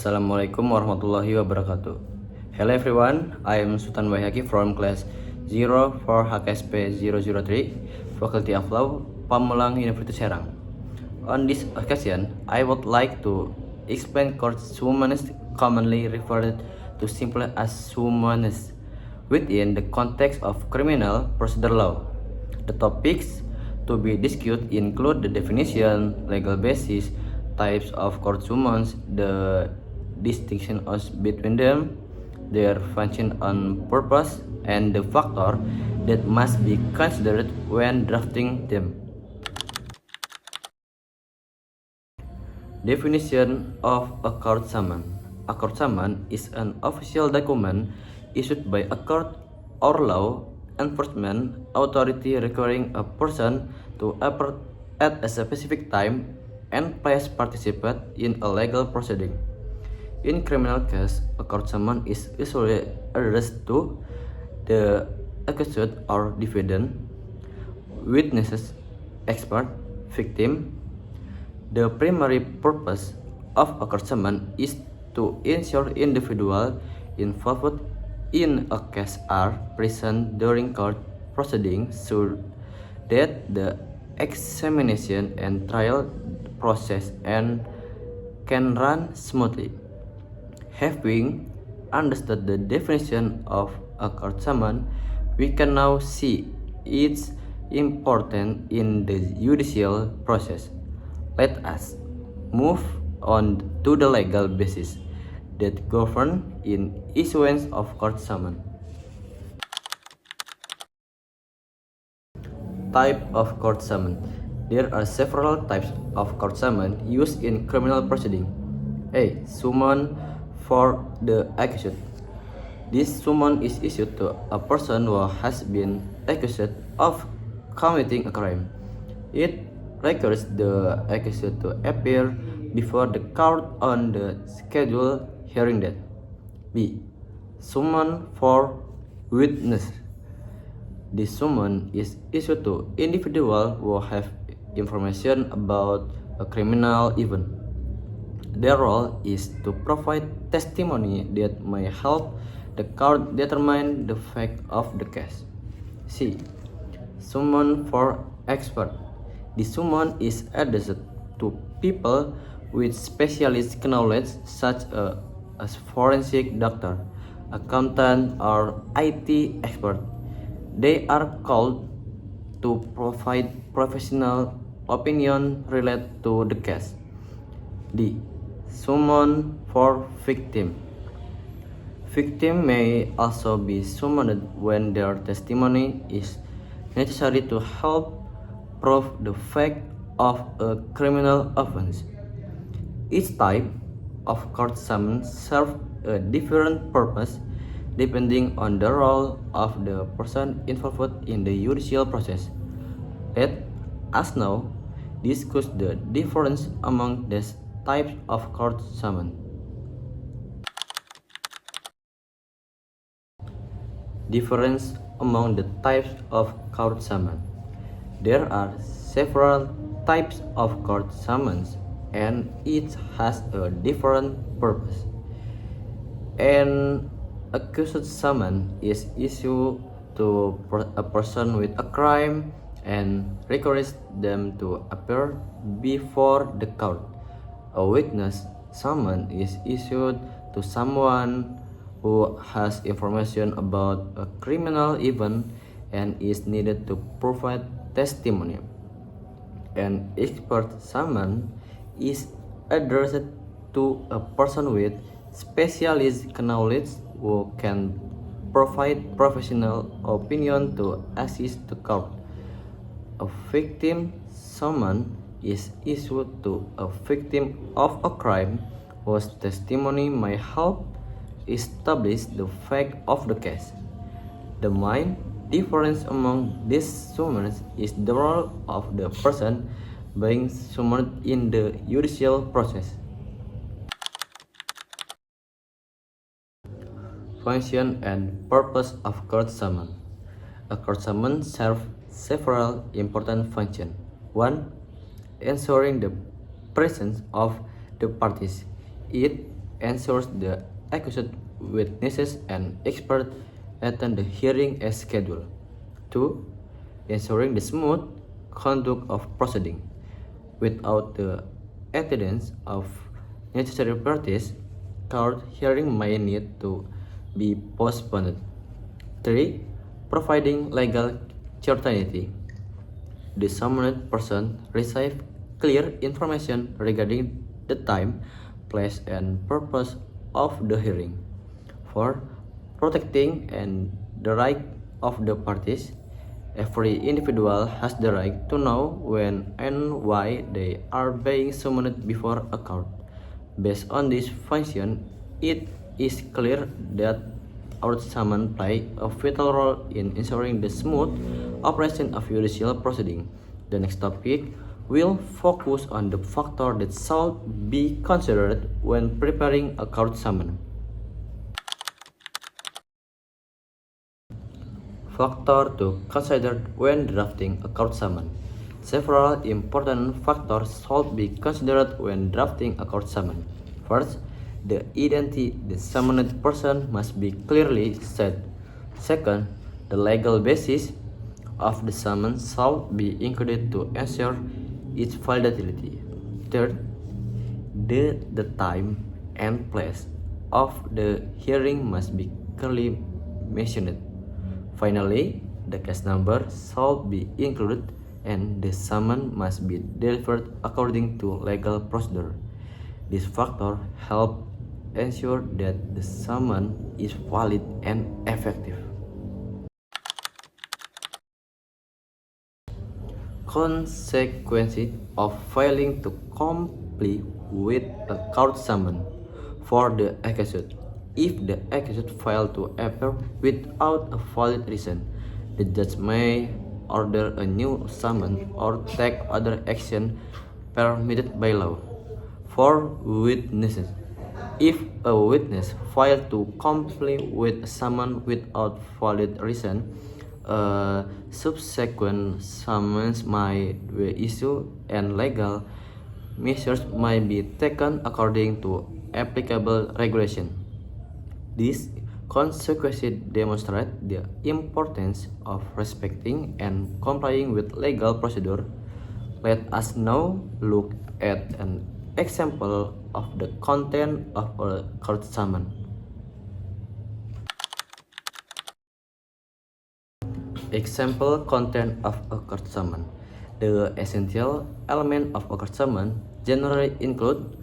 Assalamualaikum warahmatullahi wabarakatuh. Hello everyone, I am Sultan Wahyaki from class 04 HKSP 003, Faculty of Law, Pamulang University Serang. On this occasion, I would like to explain courts humanist, commonly referred to simply as humanist, within the context of criminal procedure law. The topics to be discussed include the definition, legal basis, types of court summons, the distinction between them, their function and purpose, and the factor that must be considered when drafting them. Definition of a court summon. A court summon is an official document issued by a court or law enforcement authority requiring a person to appear at a specific time and place participate in a legal proceeding. In criminal case, a court summon is usually addressed to the accused or defendant, witnesses, expert, victim. The primary purpose of a court summon is to ensure individuals involved in a case are present during court proceedings so that the examination and trial process can run smoothly. Having understood the definition of a court summon, we can now see its importance in the judicial process. Let us move on to the legal basis that govern in issuance of court summon. Type of court summon. There are several types of court summon used in criminal proceeding. A. Summon for the accused. This summon is issued to a person who has been accused of committing a crime. It requires the accused to appear before the court on the scheduled hearing date. B. Summon for witness. This summon is issued to individuals who have information about a criminal event. Their role is to provide testimony that may help the court determine the fact of the case. C. Summon for expert. This summon is addressed to people with specialist knowledge such as forensic doctor, accountant, or IT expert. They are called to provide professional opinion related to the case. D. Summon for victim. Victim may also be summoned when their testimony is necessary to help prove the fact of a criminal offense. Each type of court summon serves a different purpose depending on the role of the person involved in the judicial process. Let us now discuss the difference among these types of court summon. Difference among the types of court summon. There are several types of court summons and each has a different purpose. An accused summon is issued to a person with a crime and requires them to appear before the court. A witness summon is issued to someone who has information about a criminal event and is needed to provide testimony. An expert summon is addressed to a person with specialist knowledge who can provide professional opinion to assist the court. A victim summon is issued to a victim of a crime whose testimony may help establish the fact of the case. The main difference among these summons is the role of the person being summoned in the judicial process. Function and purpose of court summon. A court summon serves several important functions. 1. Ensuring the presence of the parties. It ensures the accused witnesses and experts attend the hearing as scheduled. 2. Ensuring the smooth conduct of proceeding. Without the attendance of necessary parties, court hearing may need to be postponed. 3. Providing legal certainty. The summoned person receives clear information regarding the time, place, and purpose of the hearing. 4. Protecting and the right of the parties. Every individual has the right to know when and why they are being summoned before a court. Based on this function, it is clear that our summons play a vital role in ensuring the smooth operation of judicial proceeding. The next topic will focus on the factors that should be considered when preparing a court summons. Factors to consider when drafting a court summons. Several important factors should be considered when drafting a court summons. First, the identity of the summoned person must be clearly set. Second, the legal basis of the summons shall be included to ensure its validity. Third, the time and place of the hearing must be clearly mentioned. Finally, the case number shall be included and the summons must be delivered according to legal procedure. This factor help ensure that the summons is valid and effective. Consequences of failing to comply with a court summons for the accused. If the accused fails to appear without a valid reason, the judge may order a new summons or take other action permitted by law. For witnesses, if a witness fails to comply with a summons without valid reason, a subsequent summons might be issued and legal measures may be taken according to applicable regulation. These consequences demonstrate the importance of respecting and complying with legal procedure. Let us now look at an example of the content of a court summons. Example content of a court summons. The essential elements of a court summons generally include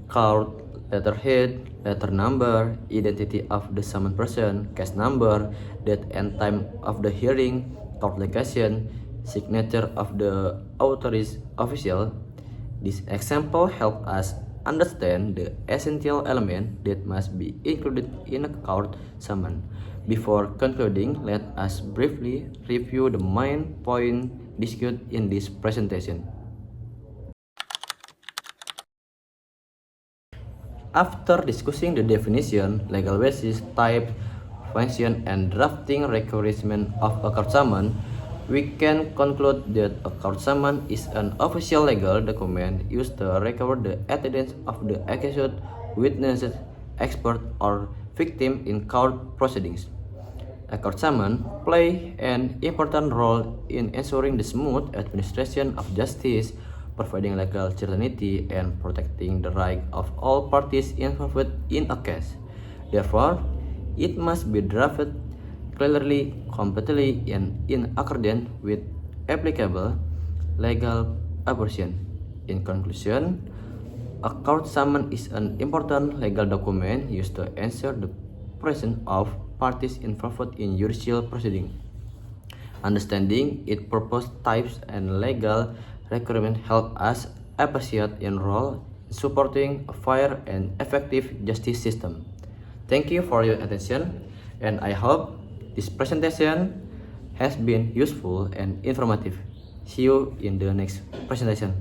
court letterhead, letter number, identity of the summoned person, case number, date and time of the hearing, court location, signature of the authorized official. This example helps us understand the essential element that must be included in a court summons. Before concluding, let us briefly review the main points discussed in this presentation. After discussing the definition, legal basis, type, function, and drafting requirements of a court summons, we can conclude that a court summons is an official legal document used to record the attendance of the accused, witnesses, expert, or victim in court proceedings. A court summons play an important role in ensuring the smooth administration of justice, providing legal certainty, and protecting the right of all parties involved in a case. Therefore, it must be drafted clearly, completely, and in accordance with applicable legal provisions. In conclusion, a court summons is an important legal document used to ensure the presence of parties involved in judicial proceedings. Understanding its purpose, types, and legal requirements help us appreciate its role in supporting a fair and effective justice system. Thank you for your attention, and I hope this presentation has been useful and informative. See you in the next presentation.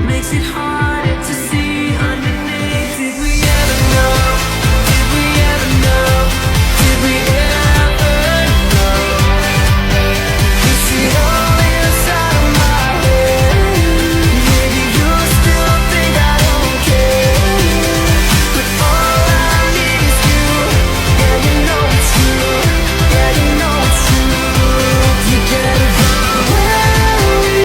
Makes it hard.